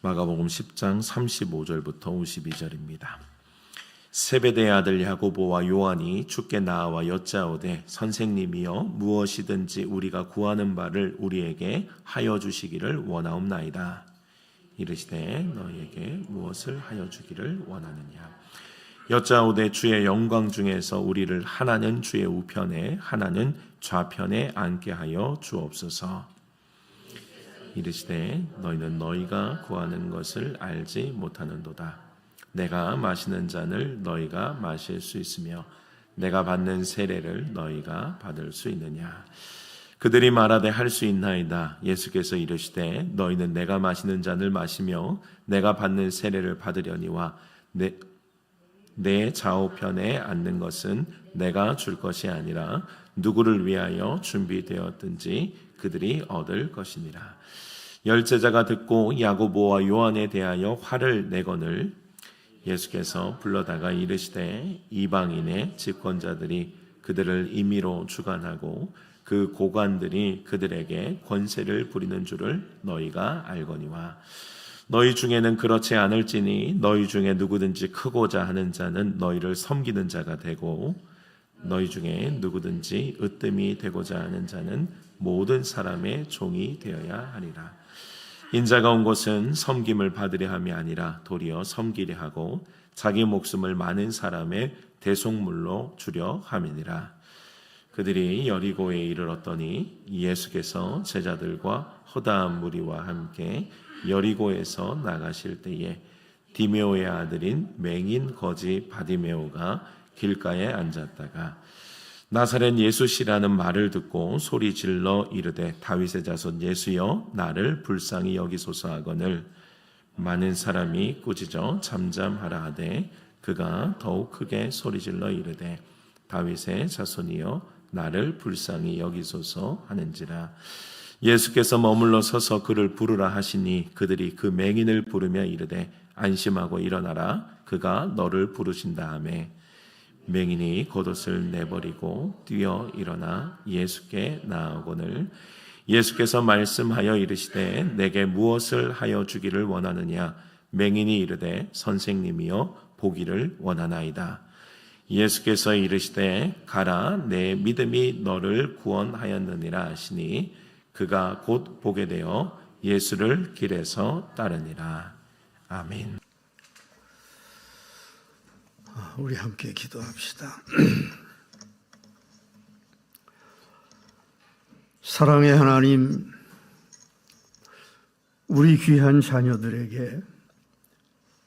마가복음 10장 35절부터 52절입니다. 세베대의 아들 야고보와 요한이 주께 나와 여짜오되 선생님이여 무엇이든지 우리가 구하는 바를 우리에게 하여 주시기를 원하옵나이다. 이르시되 너희에게 무엇을 하여 주기를 원하느냐. 여짜오되 주의 영광 중에서 우리를 하나는 주의 우편에 하나는 좌편에 앉게 하여 주옵소서. 이르시되 너희는 너희가 구하는 것을 알지 못하는도다. 내가 마시는 잔을 너희가 마실 수 있으며 내가 받는 세례를 너희가 받을 수 있느냐. 그들이 말하되 할 수 있나이다. 예수께서 이르시되 너희는 내가 마시는 잔을 마시며 내가 받는 세례를 받으려니와 내 좌우편에 앉는 것은 내가 줄 것이 아니라 누구를 위하여 준비되었든지 그들이 얻을 것이니라. 열제자가 듣고 야고보와 요한에 대하여 화를 내거늘 예수께서 불러다가 이르시되 이방인의 집권자들이 그들을 임의로 주관하고 그 고관들이 그들에게 권세를 부리는 줄을 너희가 알거니와 너희 중에는 그렇지 않을지니 너희 중에 누구든지 크고자 하는 자는 너희를 섬기는 자가 되고 너희 중에 누구든지 으뜸이 되고자 하는 자는 모든 사람의 종이 되어야 하리라. 인자가 온 것은 섬김을 받으려 함이 아니라 도리어 섬기려 하고 자기 목숨을 많은 사람의 대속물로 주려 함이니라. 그들이 여리고에 이르렀더니 예수께서 제자들과 허다한 무리와 함께 여리고에서 나가실 때에 디메오의 아들인 맹인 거지 바디메오가 길가에 앉았다가 나사렛 예수시라는 말을 듣고 소리 질러 이르되 다윗의 자손 예수여 나를 불쌍히 여기소서 하거늘 많은 사람이 꾸짖어 잠잠하라 하되 그가 더욱 크게 소리 질러 이르되 다윗의 자손이여 나를 불쌍히 여기소서 하는지라. 예수께서 머물러 서서 그를 부르라 하시니 그들이 그 맹인을 부르며 이르되 안심하고 일어나라 그가 너를 부르신다 하매 맹인이 겉옷을 내버리고 뛰어 일어나 예수께 나아오거늘 예수께서 말씀하여 이르시되 내게 무엇을 하여 주기를 원하느냐. 맹인이 이르되 선생님이여 보기를 원하나이다. 예수께서 이르시되 가라 내 믿음이 너를 구원하였느니라 하시니 그가 곧 보게 되어 예수를 길에서 따르니라. 아멘. 우리 함께 기도합시다. 사랑의 하나님, 우리 귀한 자녀들에게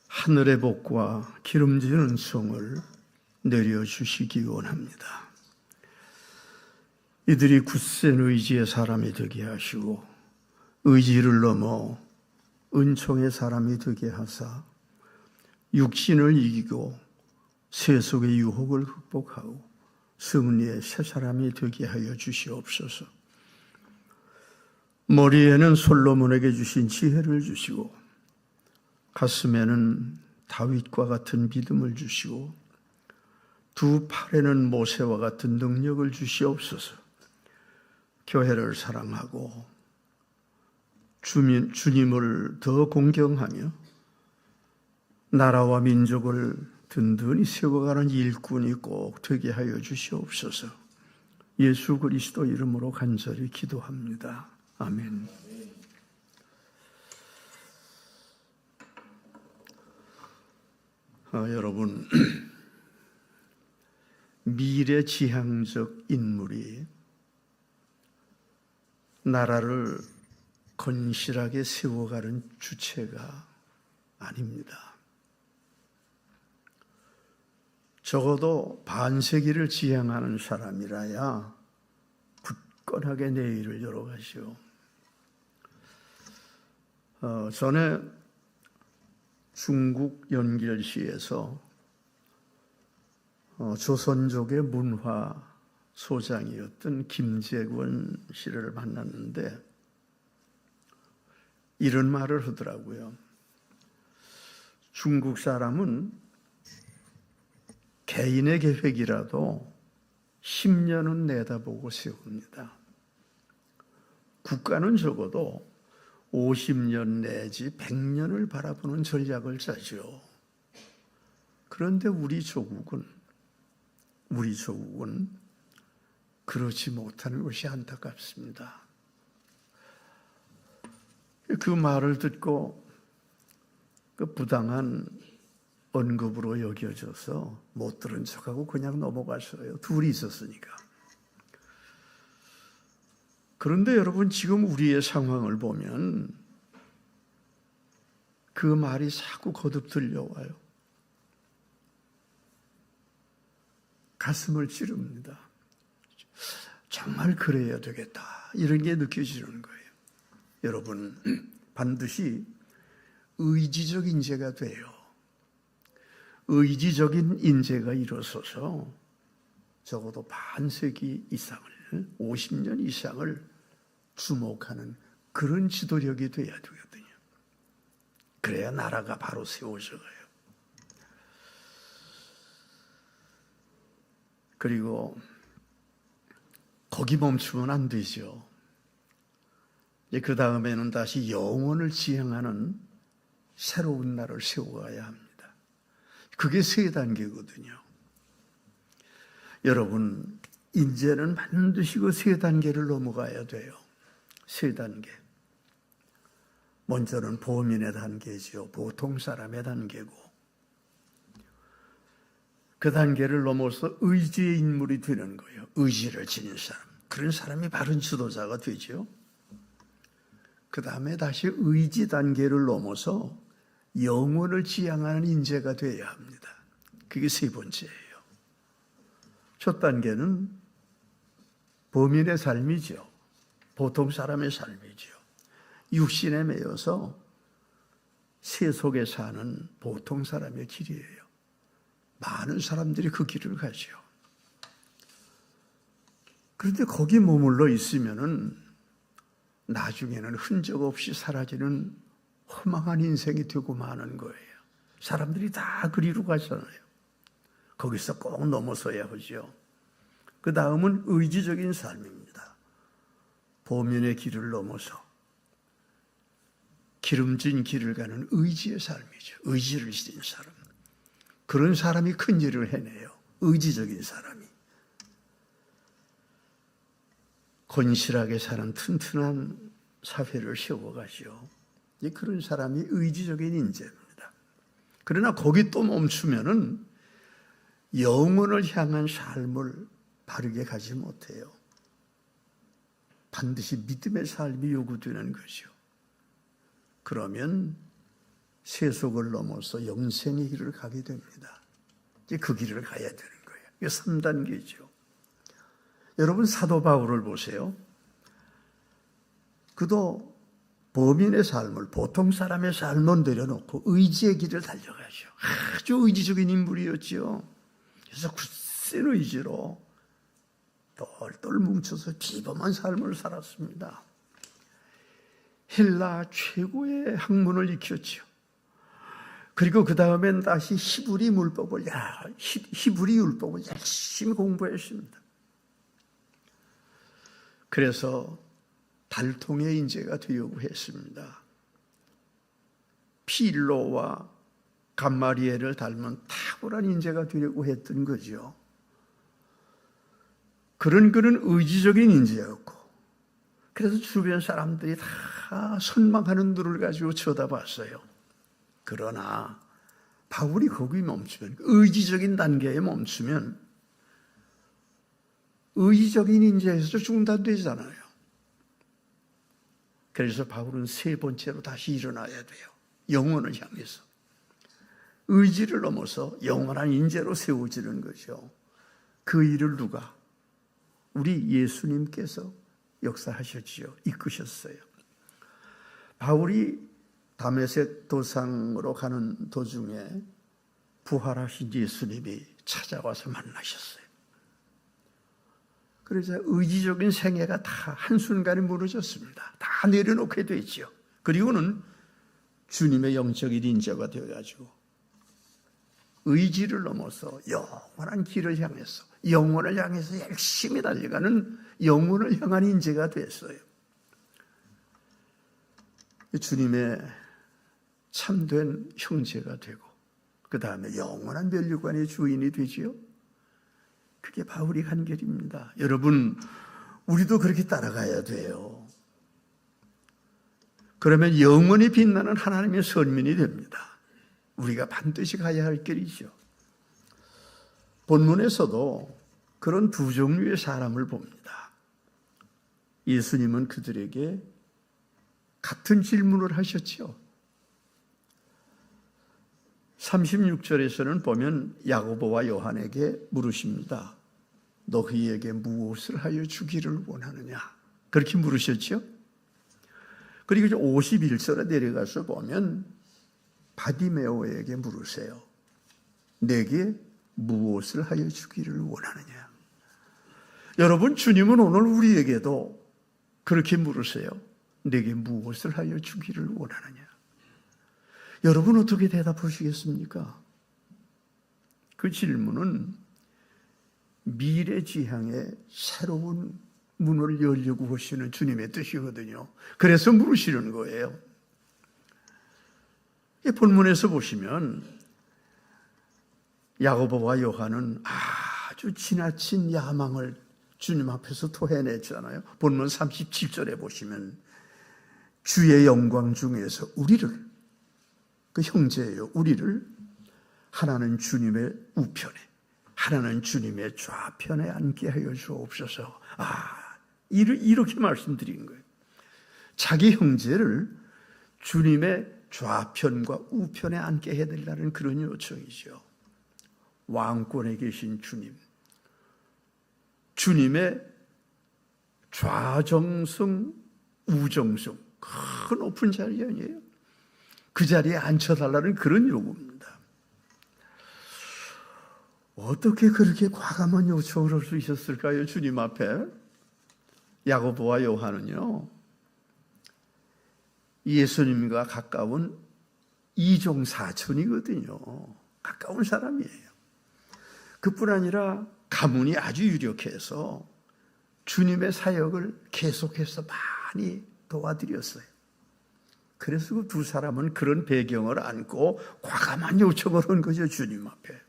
하늘의 복과 기름지는 성을 내려주시기 원합니다. 이들이 굳센 의지의 사람이 되게 하시고 의지를 넘어 은총의 사람이 되게 하사 육신을 이기고 세속의 유혹을 극복하고 승리의 새 사람이 되게 하여 주시옵소서. 머리에는 솔로몬에게 주신 지혜를 주시고 가슴에는 다윗과 같은 믿음을 주시고 두 팔에는 모세와 같은 능력을 주시옵소서. 교회를 사랑하고 주님을 더 공경하며 나라와 민족을 든든히 세워가는 일꾼이 꼭 되게 하여 주시옵소서. 예수 그리스도 이름으로 간절히 기도합니다. 아멘. 여러분, 미래지향적 인물이 나라를 건실하게 세워가는 주체가 아닙니다. 적어도 반세기를 지향하는 사람이라야 굳건하게 내일을 열어가시오. 전에 중국 연결시에서 조선족의 문화 소장이었던 김재권 씨를 만났는데 이런 말을 하더라고요. 중국 사람은 개인의 계획이라도 10년은 내다보고 세웁니다. 국가는 적어도 50년 내지 100년을 바라보는 전략을 짜죠. 그런데 우리 조국은 그렇지 못하는 것이 안타깝습니다. 그 말을 듣고 그 부당한 언급으로 여겨져서 못 들은 척하고 그냥 넘어갔어요. 둘이 있었으니까. 그런데 여러분, 지금 우리의 상황을 보면 그 말이 자꾸 거듭 들려와요. 가슴을 찌릅니다. 정말 그래야 되겠다, 이런 게 느껴지는 거예요. 여러분, 반드시 의지적 인재가 돼요. 의지적인 인재가 일어서서 적어도 반세기 이상을, 50년 이상을 주목하는 그런 지도력이 돼야 되거든요. 그래야 나라가 바로 세워져 가요. 그리고 거기 멈추면 안 되죠. 그 다음에는 다시 영원을 지향하는 새로운 날을 세워가야 합니다. 그게 세 단계거든요. 여러분, 이제는 반드시 그 세 단계를 넘어가야 돼요. 세 단계. 먼저는 범인의 단계죠. 보통 사람의 단계고, 그 단계를 넘어서 의지의 인물이 되는 거예요. 의지를 지닌 사람. 그런 사람이 바른 지도자가 되죠. 그 다음에 다시 의지 단계를 넘어서 영혼을 지향하는 인재가 되어야 합니다. 그게 세 번째예요. 첫 단계는 범인의 삶이죠. 보통 사람의 삶이죠. 육신에 매여서 세속에 사는 보통 사람의 길이에요. 많은 사람들이 그 길을 가죠. 그런데 거기 머물러 있으면은 나중에는 흔적 없이 사라지는 허망한 인생이 되고 마는 거예요. 사람들이 다 그리로 가잖아요. 거기서 꼭 넘어서야 하죠. 그 다음은 의지적인 삶입니다. 범인의 길을 넘어서 기름진 길을 가는 의지의 삶이죠. 의지를 지닌 사람. 그런 사람이 큰 일을 해내요. 의지적인 사람이. 건실하게 사는 튼튼한 사회를 세워가죠. 그런 사람이 의지적인 인재입니다. 그러나 거기 또 멈추면은 영혼을 향한 삶을 바르게 가지 못해요. 반드시 믿음의 삶이 요구되는 거죠. 그러면 세속을 넘어서 영생의 길을 가게 됩니다. 그 길을 가야 되는 거예요. 이게 3단계죠. 여러분, 사도 바울을 보세요. 그도 범인의 삶을, 보통 사람의 삶을 내려놓고 의지의 길을 달려가죠. 아주 의지적인 인물이었죠. 그래서 굳센 의지로 똘똘 뭉쳐서 비범한 삶을 살았습니다. 헬라 최고의 학문을 익혔죠. 그리고 그 다음엔 다시 히브리 율법을 열심히 공부했습니다. 그래서 달통의 인재가 되려고 했습니다. 필로와 감마리엘을 닮은 탁월한 인재가 되려고 했던 거죠. 그런 의지적인 인재였고, 그래서 주변 사람들이 다 선망하는 눈을 가지고 쳐다봤어요. 그러나 바울이 거기 멈추면, 의지적인 단계에 멈추면 의지적인 인재에서 중단되잖아요. 그래서 바울은 세 번째로 다시 일어나야 돼요. 영혼을 향해서. 의지를 넘어서 영원한 인재로 세워지는 거죠. 그 일을 누가? 우리 예수님께서 역사하셨지요. 이끄셨어요. 바울이 다메섹 도상으로 가는 도중에 부활하신 예수님이 찾아와서 만나셨어요. 그래서 의지적인 생애가 다 한순간에 무너졌습니다. 다 내려놓게 됐죠. 그리고는 주님의 영적인 인자가 되어가지고 의지를 넘어서 영원한 길을 향해서, 영혼을 향해서 열심히 달려가는 영혼을 향한 인재가 됐어요. 주님의 참된 형제가 되고 그 다음에 영원한 면류관의 주인이 되지요. 그게 바울이 간 길입니다. 여러분, 우리도 그렇게 따라가야 돼요. 그러면 영원히 빛나는 하나님의 선민이 됩니다. 우리가 반드시 가야 할 길이죠. 본문에서도 그런 두 종류의 사람을 봅니다. 예수님은 그들에게 같은 질문을 하셨죠. 36절에서는 보면 야고보와 요한에게 물으십니다. 너 그에게 무엇을 하여 주기를 원하느냐? 그렇게 물으셨죠. 그리고 51절에 내려가서 보면 바디메오에게 물으세요. 내게 무엇을 하여 주기를 원하느냐? 여러분, 주님은 오늘 우리에게도 그렇게 물으세요. 내게 무엇을 하여 주기를 원하느냐? 여러분 어떻게 대답하시겠습니까? 그 질문은 미래지향의 새로운 문을 열려고 하시는 주님의 뜻이거든요. 그래서 물으시는 거예요. 본문에서 보시면 야고보와 요한은 아주 지나친 야망을 주님 앞에서 토해냈잖아요. 본문 37절에 보시면 주의 영광 중에서 우리를, 그 형제예요, 우리를 하나는 주님의 우편에 하나는 주님의 좌편에 앉게 하여 주옵소서. 이렇게 말씀드린 거예요. 자기 형제를 주님의 좌편과 우편에 앉게 해달라는 그런 요청이죠. 왕권에 계신 주님, 주님의 좌정성, 우정성, 큰 높은 자리 아니에요? 그 자리에 앉혀달라는 그런 요구입니다. 어떻게 그렇게 과감한 요청을 할 수 있었을까요? 주님 앞에. 야고보와 요한은요, 예수님과 가까운 이종 사촌이거든요. 가까운 사람이에요. 그뿐 아니라 가문이 아주 유력해서 주님의 사역을 계속해서 많이 도와드렸어요. 그래서 그 두 사람은 그런 배경을 안고 과감한 요청을 한 거죠, 주님 앞에.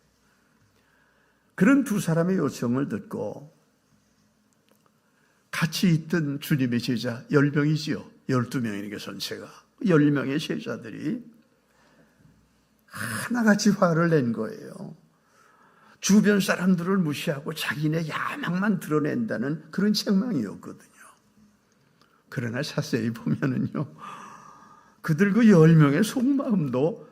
그런 두 사람의 요청을 듣고 같이 있던 주님의 제자 10명이지요. 12명이니까 전체가. 10명의 제자들이 하나같이 화를 낸 거예요. 주변 사람들을 무시하고 자기네 야망만 드러낸다는 그런 책망이었거든요. 그러나 자세히 보면은요, 그들 그 10명의 속마음도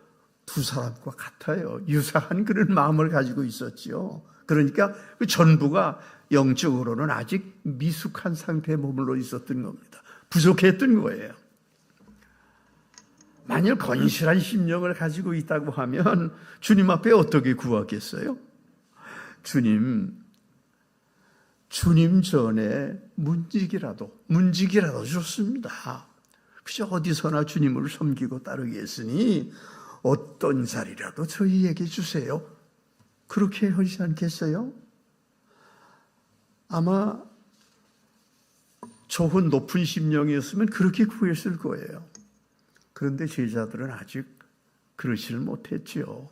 두 사람과 같아요. 유사한 그런 마음을 가지고 있었지요. 그러니까 그 전부가 영적으로는 아직 미숙한 상태에 머물러 있었던 겁니다. 부족했던 거예요. 만일 건실한 심령을 가지고 있다고 하면 주님 앞에 어떻게 구하겠어요? 주님 전에 문지기라도 좋습니다. 그저 어디서나 주님을 섬기고 따르겠으니 어떤 자리라도 저희에게 주세요. 그렇게 하지 않겠어요? 아마 좋은 높은 심령이었으면 그렇게 구했을 거예요. 그런데 제자들은 아직 그러지를 못했지요.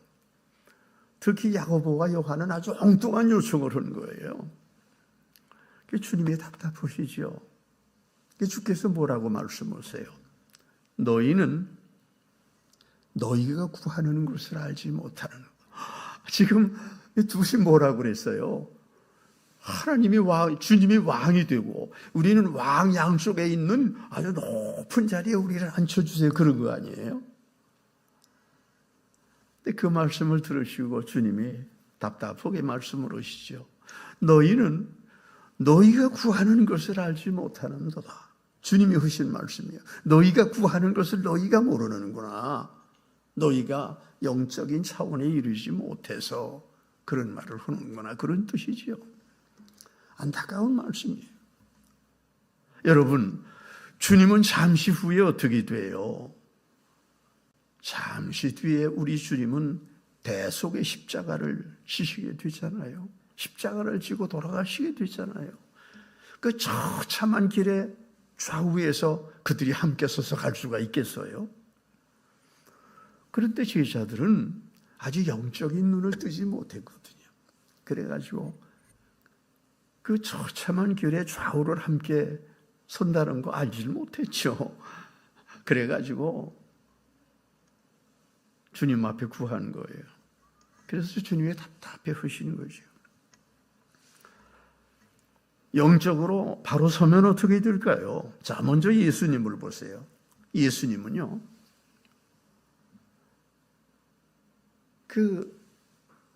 특히 야고보와 요한은 아주 엉뚱한 요청을 한 거예요. 주님이 답답하시죠. 주께서 뭐라고 말씀하세요? 너희가 구하는 것을 알지 못하는 것. 지금 둘이 뭐라고 그랬어요? 하나님이 주님이 왕이 되고 우리는 왕 양쪽에 있는 아주 높은 자리에 우리를 앉혀주세요. 그런 거 아니에요? 근데 그 말씀을 들으시고 주님이 답답하게 말씀을 하시죠. 너희가 구하는 것을 알지 못하는도다. 주님이 하신 말씀이에요. 너희가 구하는 것을 너희가 모르는구나. 너희가 영적인 차원에 이르지 못해서 그런 말을 하는구나. 그런 뜻이지요. 안타까운 말씀이에요. 여러분, 주님은 잠시 후에 어떻게 돼요? 잠시 뒤에 우리 주님은 대속의 십자가를 지시게 되잖아요. 십자가를 지고 돌아가시게 되잖아요. 그 처참한 길에 좌우에서 그들이 함께 서서 갈 수가 있겠어요? 그런데 제자들은 아주 영적인 눈을 뜨지 못했거든요. 그래가지고 그 처참한 길에 좌우를 함께 선다는 거 알지를 못했죠. 그래가지고 주님 앞에 구한 거예요. 그래서 주님이 답답해 하시는 거죠. 영적으로 바로 서면 어떻게 될까요? 자, 먼저 예수님을 보세요. 예수님은요, 그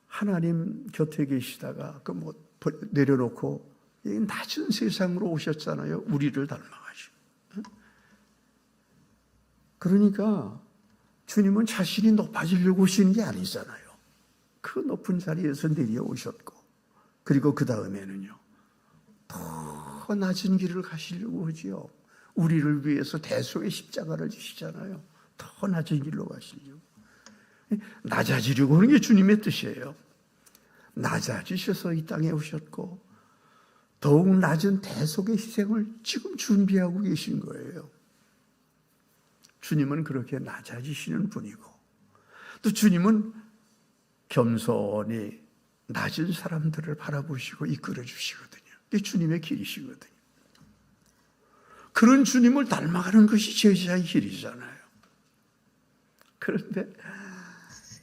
하나님 곁에 계시다가 그 뭐 내려놓고 이 낮은 세상으로 오셨잖아요. 우리를 닮아가지고. 그러니까 주님은 자신이 높아지려고 오시는 게 아니잖아요. 그 높은 자리에서 내려오셨고, 그리고 그 다음에는요, 더 낮은 길을 가시려고 하지요. 우리를 위해서 대속의 십자가를 지시잖아요. 더 낮은 길로 가시려고. 낮아지려고 하는 게 주님의 뜻이에요. 낮아지셔서 이 땅에 오셨고, 더욱 낮은 대속의 희생을 지금 준비하고 계신 거예요. 주님은 그렇게 낮아지시는 분이고, 또 주님은 겸손히 낮은 사람들을 바라보시고 이끌어 주시거든요. 이게 주님의 길이시거든요. 그런 주님을 닮아가는 것이 제자의 길이잖아요. 그런데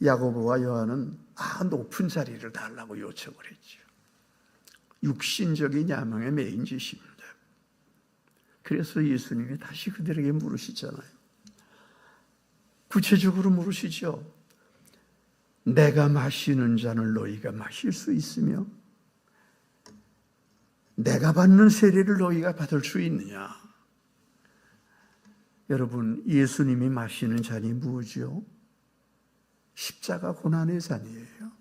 야고보와 요한은 높은 자리를 달라고 요청을 했죠. 육신적인 야망의 메인 짓입니다. 그래서 예수님이 다시 그들에게 물으시잖아요. 구체적으로 물으시죠. 내가 마시는 잔을 너희가 마실 수 있으며 내가 받는 세례를 너희가 받을 수 있느냐? 여러분, 예수님이 마시는 잔이 무엇이요? 십자가 고난의 잔이에요.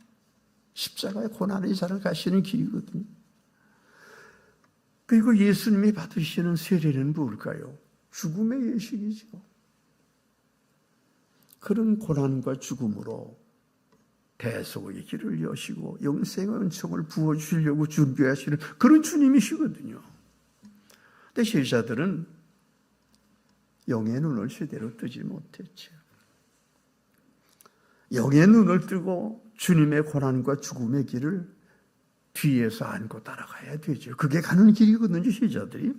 십자가의 고난의 잔을 가시는 길이거든요. 그리고 예수님이 받으시는 세례는 뭘까요? 죽음의 예식이죠. 그런 고난과 죽음으로 대속의 길을 여시고 영생의 은총을 부어주시려고 준비하시는 그런 주님이시거든요. 근데 제자들은 영의 눈을 제대로 뜨지 못했죠. 영의 눈을 뜨고 주님의 고난과 죽음의 길을 뒤에서 안고 따라가야 되죠. 그게 가는 길이거든요, 제자들이.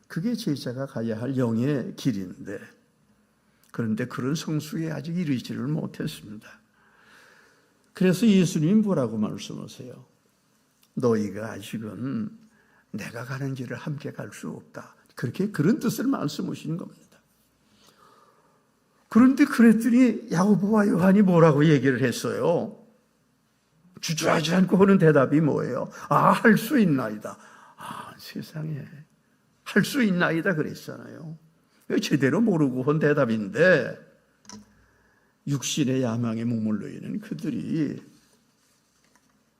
그게 제자가 가야 할 영의 길인데, 그런데 그런 성수에 아직 이르지를 못했습니다. 그래서 예수님이 뭐라고 말씀하세요? 너희가 아직은 내가 가는 길을 함께 갈 수 없다. 그런 뜻을 말씀하시는 겁니다. 그런데 그랬더니 야고보와 요한이 뭐라고 얘기를 했어요? 주저하지 않고 하는 대답이 뭐예요? 할 수 있나이다. 세상에 할 수 있나이다 그랬잖아요. 제대로 모르고 한 대답인데, 육신의 야망에 머물러 있는 그들이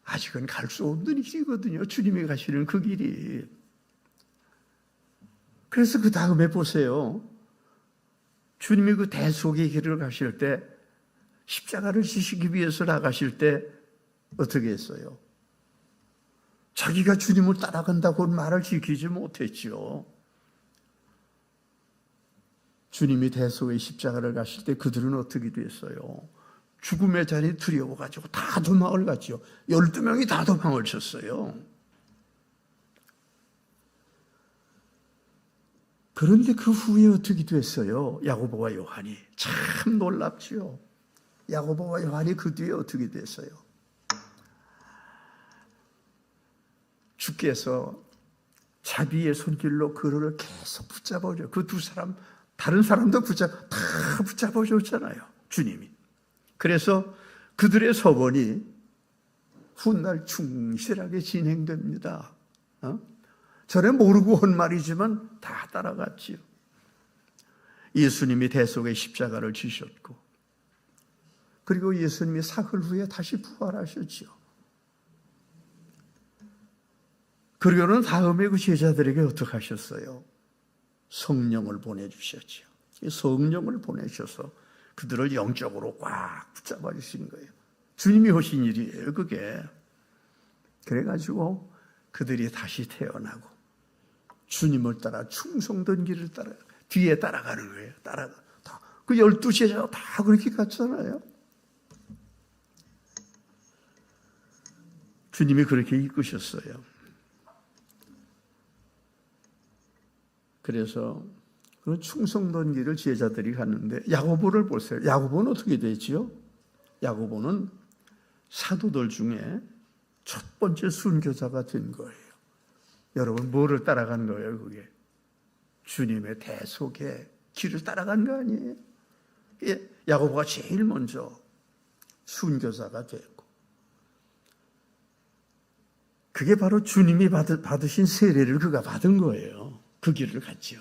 아직은 갈 수 없는 길이거든요. 주님이 가시는 그 길이. 그래서 그 다음에 보세요. 주님이 그 대속의 길을 가실 때, 십자가를 지시기 위해서 나가실 때 어떻게 했어요? 자기가 주님을 따라간다고 말을 지키지 못했죠. 주님이 대속의 십자가를 가실 때 그들은 어떻게 됐어요? 죽음의 잔이 두려워가지고 다 도망을 갔죠. 12명이 다 도망을 쳤어요. 그런데 그 후에 어떻게 됐어요? 야고보와 요한이. 참 놀랍지요. 야고보와 요한이 그 뒤에 어떻게 됐어요? 주께서 자비의 손길로 그를 계속 붙잡아줘. 그 두 사람, 다른 사람도 다 붙잡아줬잖아요, 주님이. 그래서 그들의 서원이 훗날 충실하게 진행됩니다. 전에 모르고 한 말이지만 다 따라갔지요. 예수님이 대속의 십자가를 지셨고, 그리고 예수님이 사흘 후에 다시 부활하셨지요. 그리고는 다음에 그 제자들에게 어떻게 하셨어요? 성령을 보내주셨죠. 성령을 보내셔서 그들을 영적으로 꽉 붙잡아 주신 거예요. 주님이 하신 일이에요, 그게. 그래가지고 그들이 다시 태어나고 주님을 따라 충성된 길을 따라 뒤에 따라가는 거예요. 그 12제자가 다 그렇게 갔잖아요. 주님이 그렇게 이끄셨어요. 그래서 그 충성된 길을 제자들이 갔는데 야고보를 보세요. 야고보는 어떻게 되지요? 야고보는 사도들 중에 첫 번째 순교자가 된 거예요. 여러분 뭐를 따라간 거예요? 그게 주님의 대속의 길을 따라간 거 아니에요? 야고보가 제일 먼저 순교자가 됐고 그게 바로 주님이 받으신 세례를 그가 받은 거예요. 그 길을 갔죠.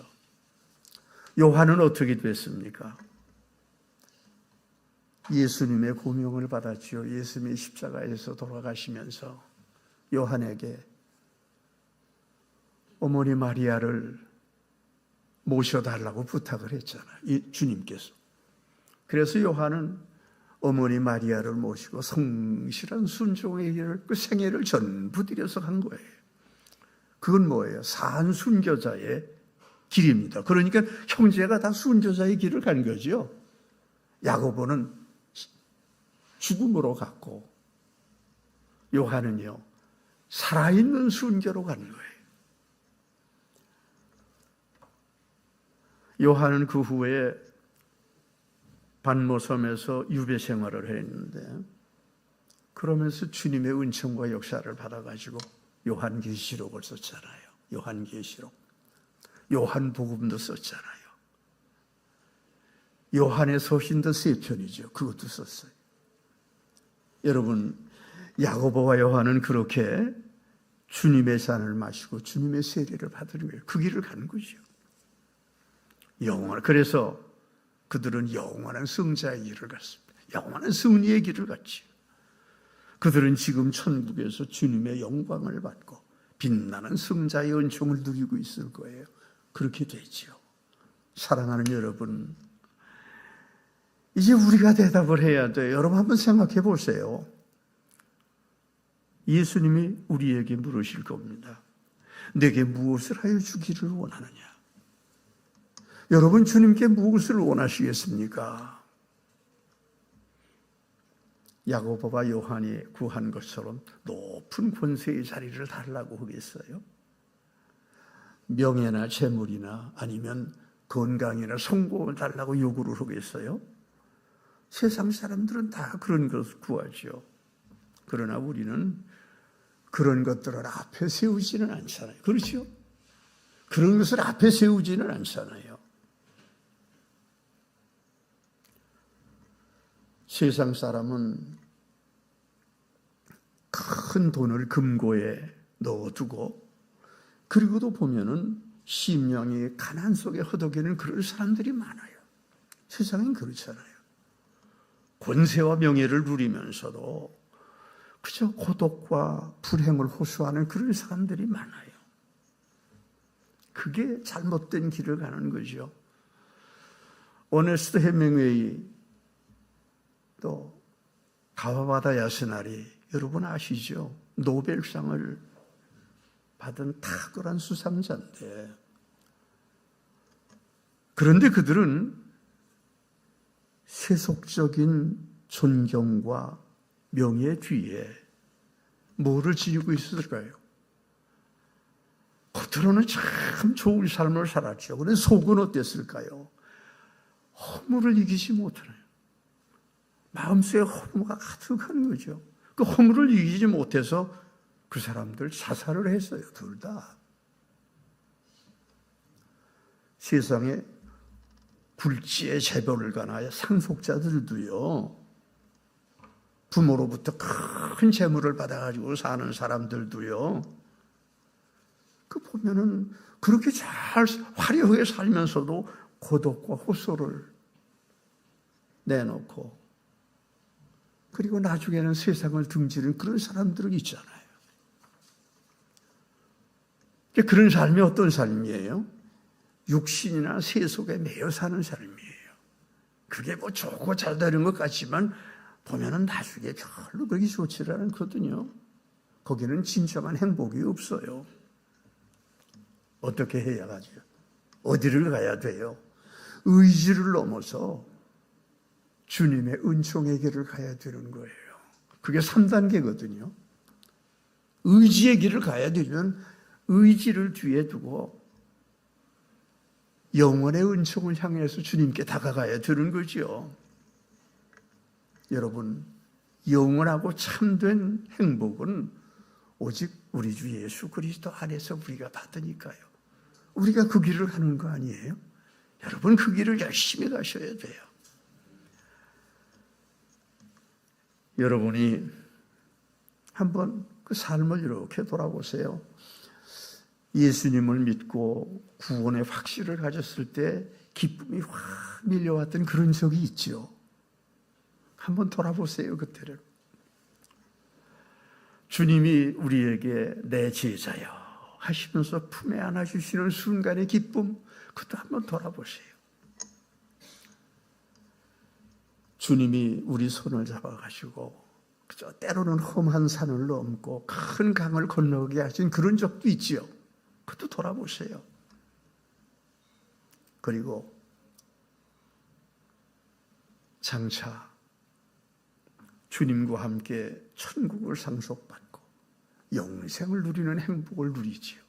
요한은 어떻게 됐습니까? 예수님의 고명을 받았죠. 예수님이 십자가에서 돌아가시면서 요한에게 어머니 마리아를 모셔달라고 부탁을 했잖아요. 주님께서. 그래서 요한은 어머니 마리아를 모시고 성실한 순종의 길을 그 생애를 전부 들여서 간 거예요. 그건 뭐예요? 사한 순교자의 길입니다. 그러니까 형제가 다 순교자의 길을 간 거죠. 야고보는 죽음으로 갔고 요한은요 살아있는 순교로 간 거예요. 요한은 그 후에 반모섬에서 유배 생활을 했는데 그러면서 주님의 은총과 역사를 받아가지고 요한계시록을 썼잖아요. 요한계시록. 요한복음도 썼잖아요. 요한의 서신도 3편이죠. 그것도 썼어요. 여러분 야고보와 요한은 그렇게 주님의 잔을 마시고 주님의 세례를 받은 거예요. 그 길을 가는 거죠. 그래서 그들은 영원한 승자의 길을 갔습니다. 영원한 승리의 길을 갔지. 그들은 지금 천국에서 주님의 영광을 받고 빛나는 승자의 은총을 누리고 있을 거예요. 그렇게 되지요. 사랑하는 여러분, 이제 우리가 대답을 해야 돼요. 여러분 한번 생각해 보세요. 예수님이 우리에게 물으실 겁니다. 내게 무엇을 하여 주기를 원하느냐? 여러분 주님께 무엇을 원하시겠습니까? 야고보와 요한이 구한 것처럼 높은 권세의 자리를 달라고 하겠어요? 명예나 재물이나 아니면 건강이나 성공을 달라고 요구를 하겠어요? 세상 사람들은 다 그런 것을 구하죠. 그러나 우리는 그런 것들을 앞에 세우지는 않잖아요. 그렇죠? 그런 것을 앞에 세우지는 않잖아요. 세상 사람은 큰 돈을 금고에 넣어두고 그리고도 보면은 심령이 가난 속에 허덕이는 그런 사람들이 많아요. 세상엔 그렇잖아요. 권세와 명예를 누리면서도 그저 고독과 불행을 호소하는 그런 사람들이 많아요. 그게 잘못된 길을 가는 거죠. 어네스트 헤밍웨이 또 가와바다 야스나리 여러분 아시죠? 노벨상을 받은 탁월한 수상자인데 그런데 그들은 세속적인 존경과 명예 뒤에 뭐를 지니고 있을까요? 겉으로는 참 좋은 삶을 살았죠. 그런데 속은 어땠을까요? 허물을 이기지 못하네요. 마음속에 허무가 가득한 거죠. 그 허물을 이기지 못해서 그 사람들 자살을 했어요. 둘 다. 세상에 굴지의 재벌을 가나요? 상속자들도요. 부모로부터 큰 재물을 받아가지고 사는 사람들도요. 그 보면은 그렇게 잘 화려하게 살면서도 고독과 호소를 내놓고 그리고 나중에는 세상을 등지는 그런 사람들은 있잖아요. 그런 삶이 어떤 삶이에요? 육신이나 세속에 매여 사는 삶이에요. 그게 뭐 좋고 잘 되는 것 같지만 보면은 나중에 별로 그렇게 좋지 않거든요. 거기는 진정한 행복이 없어요. 어떻게 해야 하죠? 어디를 가야 돼요? 의지를 넘어서 주님의 은총의 길을 가야 되는 거예요. 그게 3단계거든요. 의지의 길을 가야 되면 의지를 뒤에 두고 영원의 은총을 향해서 주님께 다가가야 되는 거죠. 여러분, 영원하고 참된 행복은 오직 우리 주 예수 그리스도 안에서 우리가 받으니까요. 우리가 그 길을 가는 거 아니에요? 여러분, 그 길을 열심히 가셔야 돼요. 여러분이 한번 그 삶을 이렇게 돌아보세요. 예수님을 믿고 구원의 확신을 가졌을 때 기쁨이 확 밀려왔던 그런 적이 있죠. 한번 돌아보세요, 그때를. 주님이 우리에게 내 제자여 하시면서 품에 안아주시는 순간의 기쁨, 그것도 한번 돌아보세요. 주님이 우리 손을 잡아가시고 그저 때로는 험한 산을 넘고 큰 강을 건너게 하신 그런 적도 있지요. 그것도 돌아보세요. 그리고 장차 주님과 함께 천국을 상속받고 영생을 누리는 행복을 누리지요.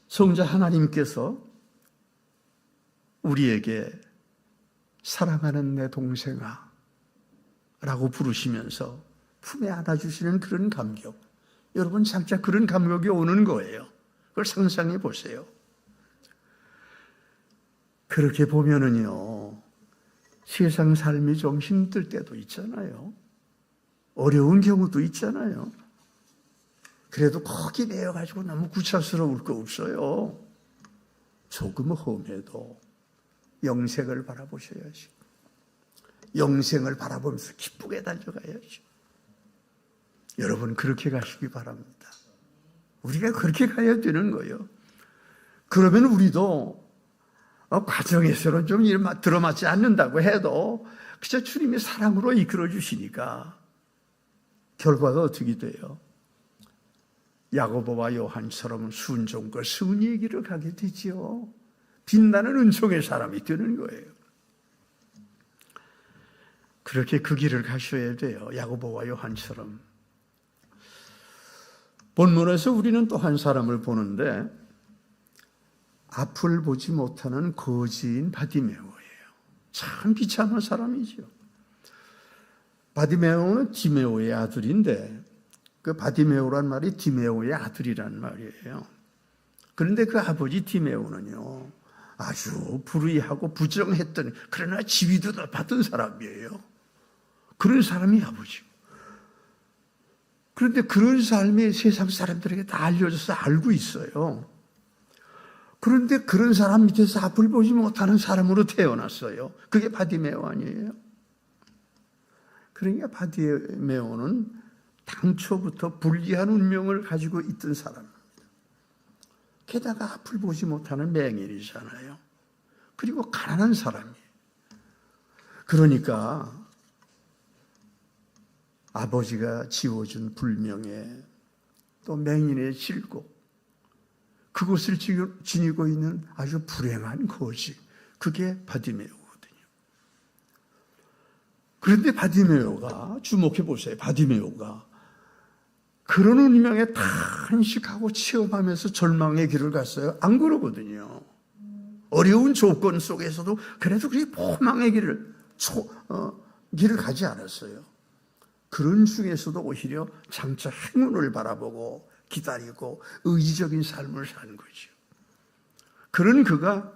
성자 하나님께서 우리에게 사랑하는 내 동생아 라고 부르시면서 품에 안아주시는 그런 감격, 여러분 장차 그런 감격이 오는 거예요. 그걸 상상해 보세요. 그렇게 보면은요, 세상 삶이 좀 힘들 때도 있잖아요. 어려운 경우도 있잖아요. 그래도 거기 매여가지고 너무 구차스러울 거 없어요. 조금 험해도 영생을 바라보셔야지. 영생을 바라보면서 기쁘게 달려가야죠. 여러분, 그렇게 가시기 바랍니다. 우리가 그렇게 가야 되는 거예요. 그러면 우리도 과정에서는 좀 들어맞지 않는다고 해도 그저 주님의 사랑으로 이끌어 주시니까 결과가 어떻게 돼요? 야고보와 요한처럼 순종과 승리의 길을 가게 되지요. 빛나는 은총의 사람이 되는 거예요. 그렇게 그 길을 가셔야 돼요. 야고보와 요한처럼. 본문에서 우리는 또 한 사람을 보는데 앞을 보지 못하는 거지인 바디메오예요. 참 비참한 사람이죠. 바디메오는 디메오의 아들인데 그 바디메오란 말이 디메오의 아들이란 말이에요. 그런데 그 아버지 디메오는요, 아주 불의하고 부정했던, 그러나 지위도 높았던 사람이에요. 그런 사람이 아버지. 그런데 그런 삶이 세상 사람들에게 다 알려져서 알고 있어요. 그런데 그런 사람 밑에서 앞을 보지 못하는 사람으로 태어났어요. 그게 바디메오 아니에요? 그러니까 바디메오는 당초부터 불리한 운명을 가지고 있던 사람입니다. 게다가 앞을 보지 못하는 맹인이잖아요. 그리고 가난한 사람이에요. 그러니까 아버지가 지어준 불명예, 또 맹인의 질곡, 그것을 지니고 있는 아주 불행한 거지. 그게 바디메오거든요. 그런데 바디메오가, 주목해 보세요. 바디메오가 그런 운명에 탄식하고 체험하면서 절망의 길을 갔어요? 안 그러거든요. 어려운 조건 속에서도 그래도 그게 포망의 길을 가지 않았어요. 그런 중에서도 오히려 장차 행운을 바라보고 기다리고 의지적인 삶을 사는 거죠. 그런 그가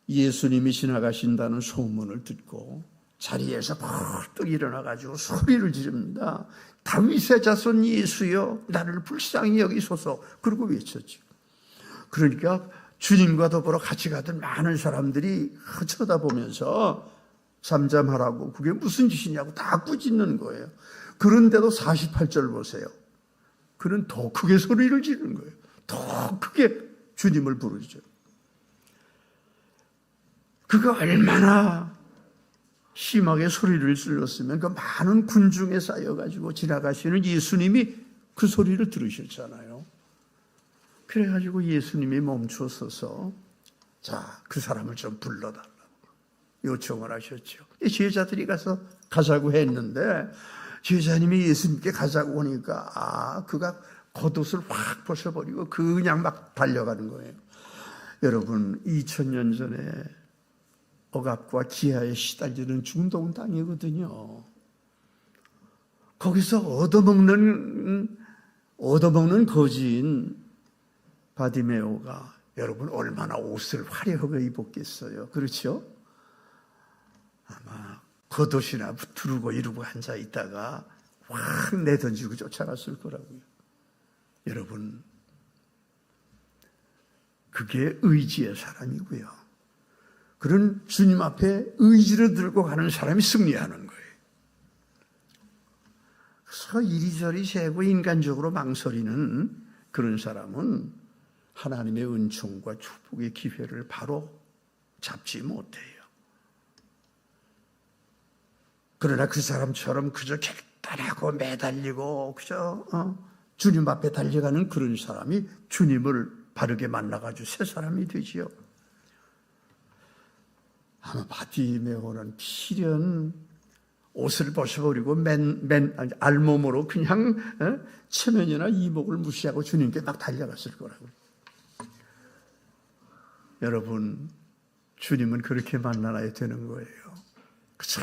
예수님이 지나가신다는 소문을 듣고 자리에서 벌떡 일어나가지고 소리를 지릅니다. 다윗의 자손 예수여, 나를 불쌍히 여기소서. 그러고 외쳤죠. 그러니까 주님과 더불어 같이 가던 많은 사람들이 쳐다보면서 잠잠하라고, 그게 무슨 짓이냐고 다 꾸짖는 거예요. 그런데도 48절 보세요. 그는 더 크게 소리를 지르는 거예요. 더 크게 주님을 부르죠. 그가 얼마나 심하게 소리를 질렀으면 그 많은 군중에 쌓여가지고 지나가시는 예수님이 그 소리를 들으셨잖아요. 그래가지고 예수님이 멈춰서서 자, 그 사람을 좀 불러달라고 요청을 하셨죠. 제자들이 가자고 했는데 제자님이 예수님께 가자고 하니까 그가 겉옷을 확 벗어버리고 그냥 막 달려가는 거예요. 여러분 2000년 전에 억압과 기아에 시달리는 중동 땅이거든요. 거기서 얻어먹는 거지인 바디메오가 여러분 얼마나 옷을 화려하게 입었겠어요. 그렇죠? 아마 겉옷이나 두르고 이러고 앉아 있다가 확 내던지고 쫓아갔을 거라고요. 여러분 그게 의지의 사람이고요. 그런 주님 앞에 의지를 들고 가는 사람이 승리하는 거예요. 그래서 이리저리 세고 인간적으로 망설이는 그런 사람은 하나님의 은총과 축복의 기회를 바로 잡지 못해요. 그러나 그 사람처럼 그저 결단하고 매달리고 그저 주님 앞에 달려가는 그런 사람이 주님을 바르게 만나가지고 새 사람이 되지요. 아마 바디메오는 필연 옷을 벗어버리고 알몸으로 그냥 체면이나 이목을 무시하고 주님께 막 달려갔을 거라고요. 여러분 주님은 그렇게 만나야 되는 거예요. 그저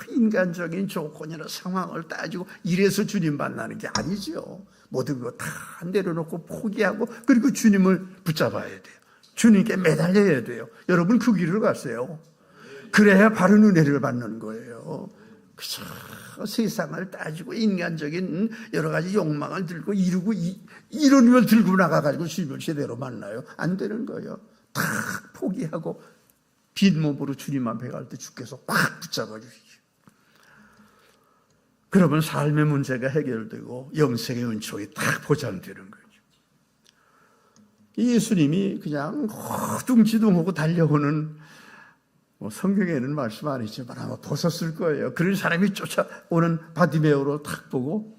인간적인 조건이나 상황을 따지고 이래서 주님 만나는 게 아니죠. 모든 거 다 내려놓고 포기하고 그리고 주님을 붙잡아야 돼요. 주님께 매달려야 돼요. 여러분 그 길을 가세요. 그래야 바른 은혜를 받는 거예요. 그저 세상을 따지고 인간적인 여러 가지 욕망을 들고 이루고 이런 걸 들고 나가가지고 주님을 제대로 만나요. 안 되는 거예요. 다 포기하고 빈 몸으로 주님 앞에 갈 때 주께서 확 붙잡아 주시죠. 그러면 삶의 문제가 해결되고 영생의 은총이 딱 보장되는 거죠. 예수님이 그냥 허둥지둥하고 달려오는 성경에는 말씀 안 했지만 아마 벗었을 거예요. 그런 사람이 쫓아오는 바디메오로 탁 보고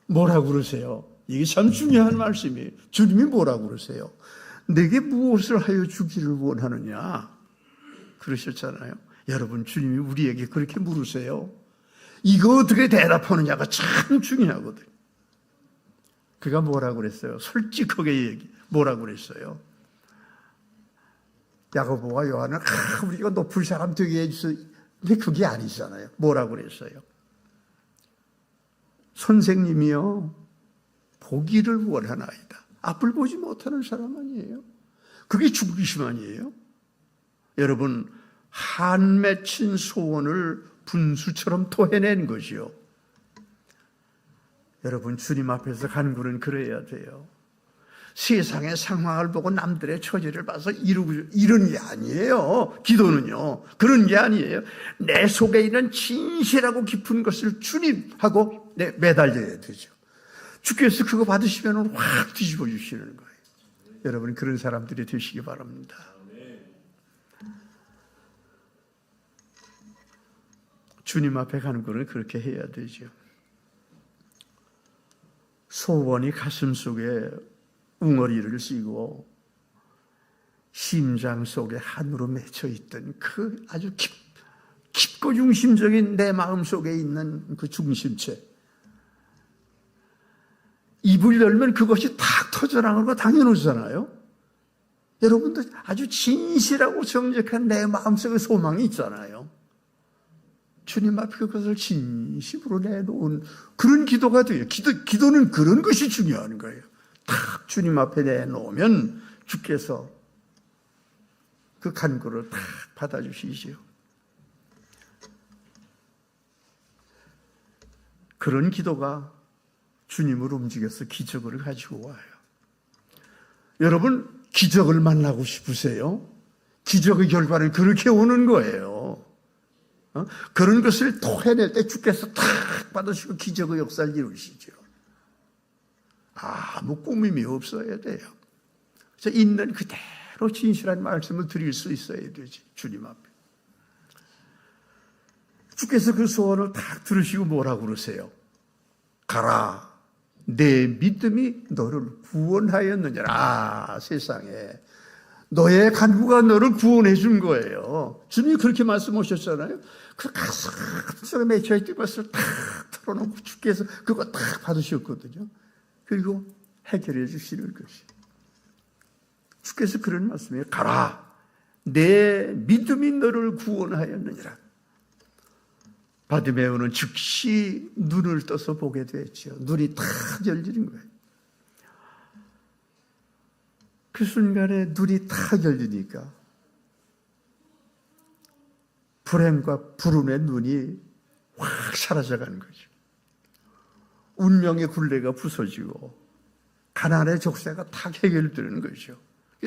뭐라고 그러세요? 이게 참 중요한 말씀이에요. 주님이 뭐라고 그러세요? 내게 무엇을 하여 주기를 원하느냐? 그러셨잖아요. 여러분 주님이 우리에게 그렇게 물으세요. 이거 어떻게 대답하느냐가 참 중요하거든요. 그가 뭐라고 그랬어요? 솔직하게 뭐라고 그랬어요? 야고보와 요한은 우리가 높은 사람 되게 해주세요. 근데 그게 아니잖아요. 뭐라고 그랬어요? 선생님이요 보기를 원하나이다. 앞을 보지 못하는 사람 아니에요? 그게 죽으심 아니에요? 여러분 한 맺힌 소원을 분수처럼 토해낸 것이요. 여러분 주님 앞에서 간구는 그래야 돼요. 세상의 상황을 보고 남들의 처지를 봐서 이런 게 아니에요. 기도는요. 그런 게 아니에요. 내 속에 있는 진실하고 깊은 것을 주님하고 매달려야 되죠. 주께서 그거 받으시면 확 뒤집어 주시는 거예요. 여러분 그런 사람들이 되시기 바랍니다. 주님 앞에 가는 거는 그렇게 해야 되죠. 소원이 가슴 속에 웅어리를 씌고 심장 속에 한으로 맺혀 있던 그 아주 깊고 중심적인 내 마음 속에 있는 그 중심체, 입을 열면 그것이 탁 터져나오는 거 당연하잖아요. 여러분도 아주 진실하고 정직한 내 마음속에 소망이 있잖아요. 주님 앞에 그것을 진심으로 내놓은 그런 기도가 돼요. 기도는 그런 것이 중요한 거예요. 탁 주님 앞에 내놓으면 주께서 그 간구를 탁 받아주시죠. 그런 기도가 주님을 움직여서 기적을 가지고 와요. 여러분 기적을 만나고 싶으세요? 기적의 결과는 그렇게 오는 거예요. 그런 것을 토해낼 때 주께서 탁 받으시고 기적의 역사를 이루시죠. 아무 꾸밈이 없어야 돼요. 그래서 있는 그대로 진실한 말씀을 드릴 수 있어야 되지. 주님 앞에. 주께서 그 소원을 탁 들으시고 뭐라고 그러세요? 가라. 내 믿음이 너를 구원하였느니라. 세상에 너의 간구가 너를 구원해 준 거예요. 주님이 그렇게 말씀하셨잖아요. 그 가슴 속에 맺혀있던 것을 탁 털어놓고 주께서 그거 탁 받으셨거든요. 그리고 해결해 주시는 것이. 주께서 그런 말씀이에요. 가라. 내 믿음이 너를 구원하였느니라. 바디메오는 즉시 눈을 떠서 보게 됐죠. 눈이 탁 열리는 거예요. 그 순간에 눈이 탁 열리니까 불행과 불운의 눈이 확 사라져가는 거죠. 운명의 굴레가 부서지고 가난의 족쇄가 탁 해결되는 거죠.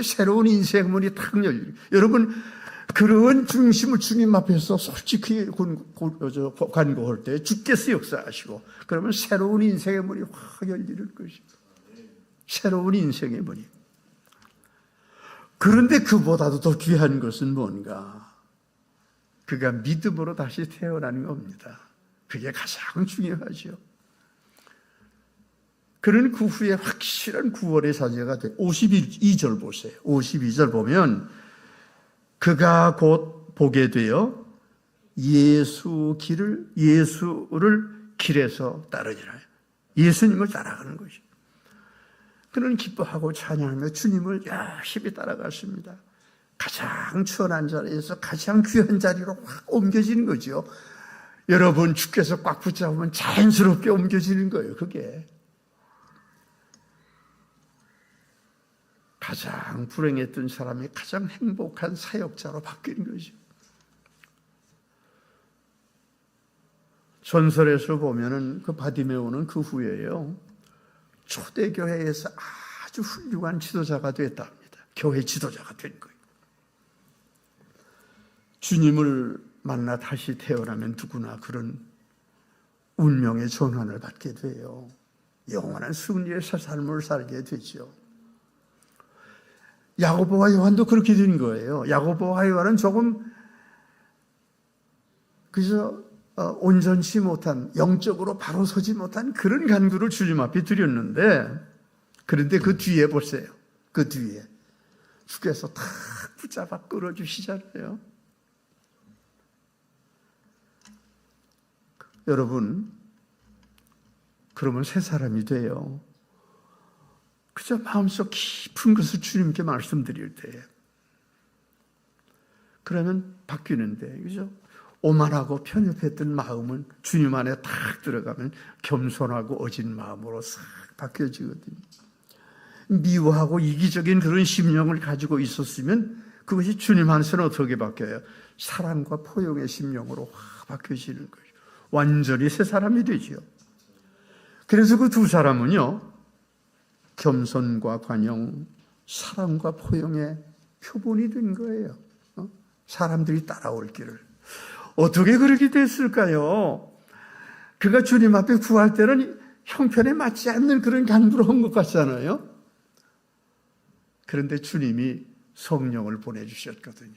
새로운 인생 문이 탁 열리고, 여러분 그런 중심을 주님 앞에서 솔직히 간구할 때 주께서 역사하시고, 그러면 새로운 인생의 문이 확 열리는 것이죠. 새로운 인생의 문이. 그런데 그보다도 더 귀한 것은 뭔가? 그가 믿음으로 다시 태어나는 겁니다. 그게 가장 중요하죠. 그는 그 후에 확실한 구원의 자녀가 돼. 52절 보세요. 52절 보면 그가 곧 보게 되어 예수를 길에서 따르니라. 예수님을 따라가는 것이. 그는 기뻐하고 찬양하며 주님을 열심히 따라갔습니다. 가장 추원한 자리에서 가장 귀한 자리로 확 옮겨지는 거죠. 여러분 주께서 꽉 붙잡으면 자연스럽게 옮겨지는 거예요. 그게 가장 불행했던 사람이 가장 행복한 사역자로 바뀌는 거죠. 전설에서 보면은 그 바디메오는 그 후에요, 초대교회에서 아주 훌륭한 지도자가 됐다 합니다. 교회 지도자가 된 거예요. 주님을 만나 다시 태어나면 누구나 그런 운명의 전환을 받게 돼요. 영원한 승리의 삶을 살게 되죠. 야고보와 요한도 그렇게 된 거예요. 야고보와 요한은 조금 그저 온전치 못한, 영적으로 바로 서지 못한 그런 간구를 주님 앞에 드렸는데, 그런데 그 뒤에 보세요. 그 뒤에 주께서 탁 붙잡아 끌어주시잖아요. 여러분, 그러면 새 사람이 돼요. 그저 마음속 깊은 것을 주님께 말씀드릴 때, 그러면 바뀌는데, 그죠? 오만하고 편협했던 마음은 주님 안에 탁 들어가면 겸손하고 어진 마음으로 싹 바뀌어지거든요. 미워하고 이기적인 그런 심령을 가지고 있었으면 그것이 주님 안에서는 어떻게 바뀌어요? 사랑과 포용의 심령으로 확 바뀌어지는 거죠. 완전히 새 사람이 되죠. 그래서 그 두 사람은요, 겸손과 관용, 사랑과 포용의 표본이 된 거예요. 사람들이 따라올 길을. 어떻게 그렇게 됐을까요? 그가 주님 앞에 구할 때는 형편에 맞지 않는 그런 간구를 한 것 같잖아요. 그런데 주님이 성령을 보내주셨거든요.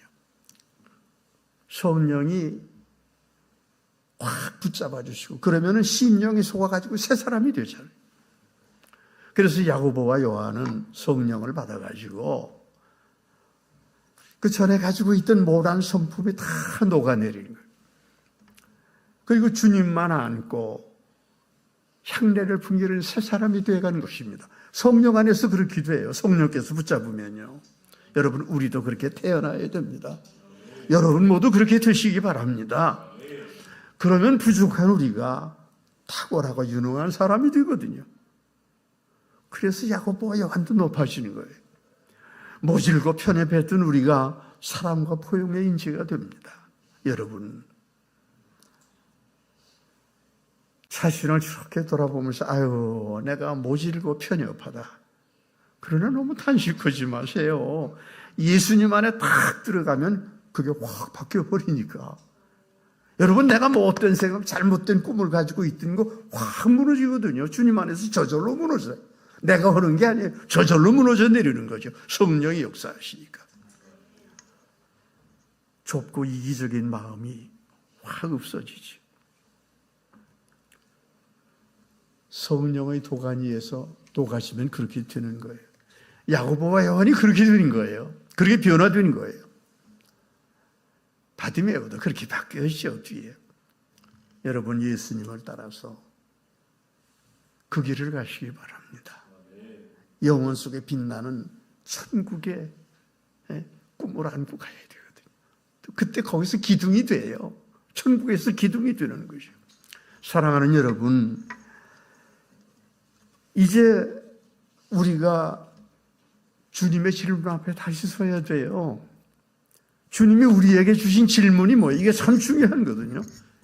성령이 확 붙잡아 주시고, 그러면은 심령이 속아가지고 새 사람이 되잖아요. 그래서 야고보와 요한은 성령을 받아가지고 그 전에 가지고 있던 모난 성품이 다 녹아내리는 거예요. 그리고 주님만 안고 향례를 풍기는 새 사람이 되어가는 것입니다. 성령 안에서 그렇게 돼요. 성령께서 붙잡으면요. 여러분, 우리도 그렇게 태어나야 됩니다. 여러분 모두 그렇게 되시기 바랍니다. 그러면 부족한 우리가 탁월하고 유능한 사람이 되거든요. 그래서 야고보와 요한도 높아지는 거예요. 모질고 편협했던 우리가 사랑과 포용의 인재가 됩니다. 여러분, 자신을 저렇게 돌아보면서 아유, 내가 모질고 편협하다, 그러나 너무 탄식하지 마세요. 예수님 안에 딱 들어가면 그게 확 바뀌어버리니까. 여러분, 내가 못된 생각, 잘못된 꿈을 가지고 있던 거 확 무너지거든요. 주님 안에서 저절로 무너져요. 내가 하는 게 아니에요. 저절로 무너져 내리는 거죠. 성령이 역사하시니까. 좁고 이기적인 마음이 확 없어지죠. 성령의 도가니에서 녹아지면 그렇게 되는 거예요. 야고보와 요한이 그렇게 되는 거예요. 그렇게 변화된 거예요. 바디메오도 그렇게 바뀌었죠, 뒤에. 여러분, 예수님을 따라서 그 길을 가시기 바랍니다. 영혼 속에 빛나는 천국의 꿈을 안고 가야 되거든요. 그때 거기서 기둥이 돼요. 천국에서 기둥이 되는 거죠. 사랑하는 여러분, 이제 우리가 주님의 질문 앞에 다시 서야 돼요. 주님이 우리에게 주신 질문이 뭐예요? 이게 참 중요한 거거든요.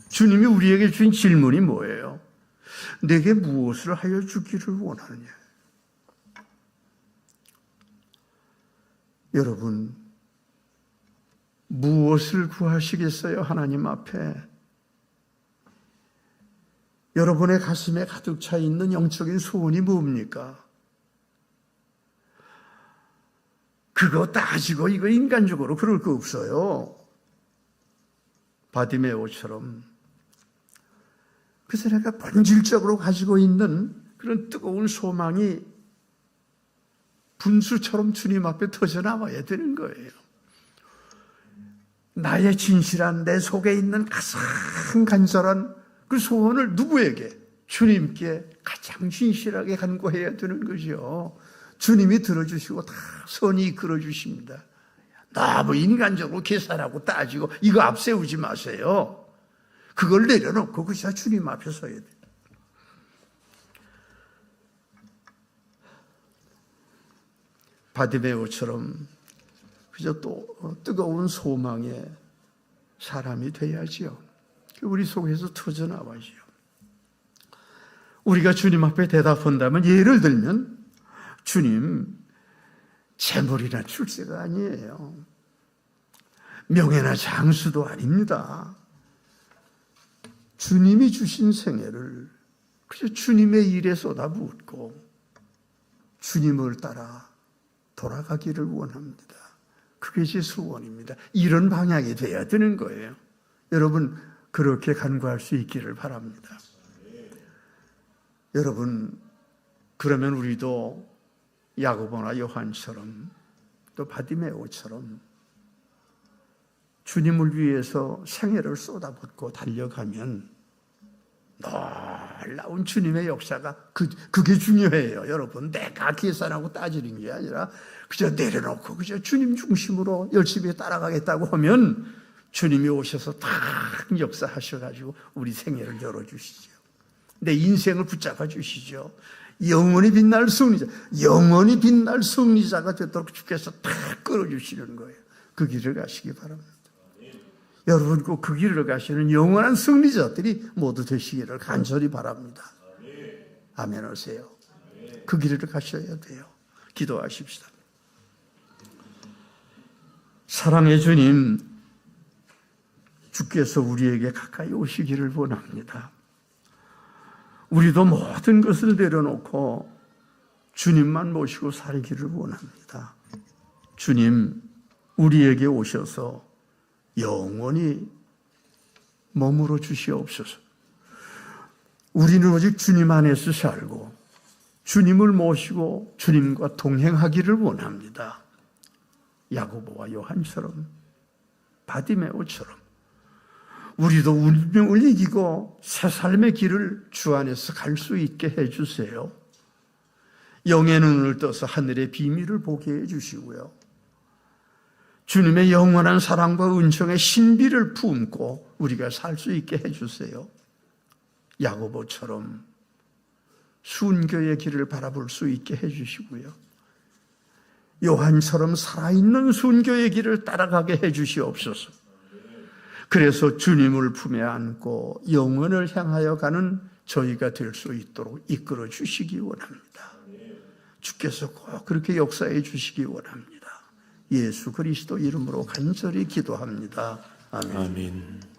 주님이 우리에게 주신 질문이 뭐예요? 내게 무엇을 하여 주기를 원하느냐? 여러분, 무엇을 구하시겠어요? 하나님 앞에. 여러분의 가슴에 가득 차 있는 영적인 소원이 뭡니까? 그거 따지고 이거 인간적으로 그럴 거 없어요. 바디메오처럼. 그래서 내가 본질적으로 가지고 있는 그런 뜨거운 소망이 분수처럼 주님 앞에 터져나와야 되는 거예요. 나의 진실한 내 속에 있는 가장 간절한 그 소원을 누구에게? 주님께 가장 진실하게 간구해야 되는 거죠. 주님이 들어주시고 다 선이 이끌어 주십니다. 너무 인간적으로 계산하고 따지고 이거 앞세우지 마세요. 그걸 내려놓고 그저 주님 앞에 서야 돼요. 바디메오처럼 그저 또 뜨거운 소망의 사람이 돼야지요. 우리 속에서 터져나와야지요. 우리가 주님 앞에 대답한다면, 예를 들면 주님, 재물이나 출세가 아니에요. 명예나 장수도 아닙니다. 주님이 주신 생애를 그저 주님의 일에 쏟아붓고 주님을 따라 돌아가기를 원합니다. 그게 제 소원입니다. 이런 방향이 돼야 되는 거예요. 여러분, 그렇게 간구할 수 있기를 바랍니다. 여러분, 그러면 우리도 야고보나 요한처럼 또 바디메오처럼 주님을 위해서 생애를 쏟아붓고 달려가면 놀라운 주님의 역사가 그게 중요해요. 여러분, 내가 계산하고 따지는 게 아니라 그저 내려놓고 그저 주님 중심으로 열심히 따라가겠다고 하면 주님이 오셔서 딱 역사하셔가지고 우리 생애를 열어주시죠. 내 인생을 붙잡아 주시죠. 영원히 빛날 승리자, 영원히 빛날 승리자가 되도록 주께서 딱 끌어주시는 거예요. 그 길을 가시기 바랍니다. 여러분, 꼭 그 길을 가시는 영원한 승리자들이 모두 되시기를 간절히 바랍니다. 아멘 하세요. 그 길을 가셔야 돼요. 기도하십시다. 사랑의 주님, 주께서 우리에게 가까이 오시기를 원합니다. 우리도 모든 것을 내려놓고 주님만 모시고 살기를 원합니다. 주님, 우리에게 오셔서 영원히 머물러 주시옵소서. 우리는 오직 주님 안에서 살고 주님을 모시고 주님과 동행하기를 원합니다. 야고보와 요한처럼, 바디메오처럼 우리도 운명을 이기고 새 삶의 길을 주 안에서 갈 수 있게 해주세요. 영의 눈을 떠서 하늘의 비밀을 보게 해주시고요. 주님의 영원한 사랑과 은총의 신비를 품고 우리가 살 수 있게 해주세요. 야고보처럼 순교의 길을 바라볼 수 있게 해주시고요. 요한처럼 살아있는 순교의 길을 따라가게 해주시옵소서. 그래서 주님을 품에 안고 영원을 향하여 가는 저희가 될 수 있도록 이끌어 주시기 원합니다. 주께서 꼭 그렇게 역사해 주시기 원합니다. 예수 그리스도 이름으로 간절히 기도합니다. 아멘. 아멘.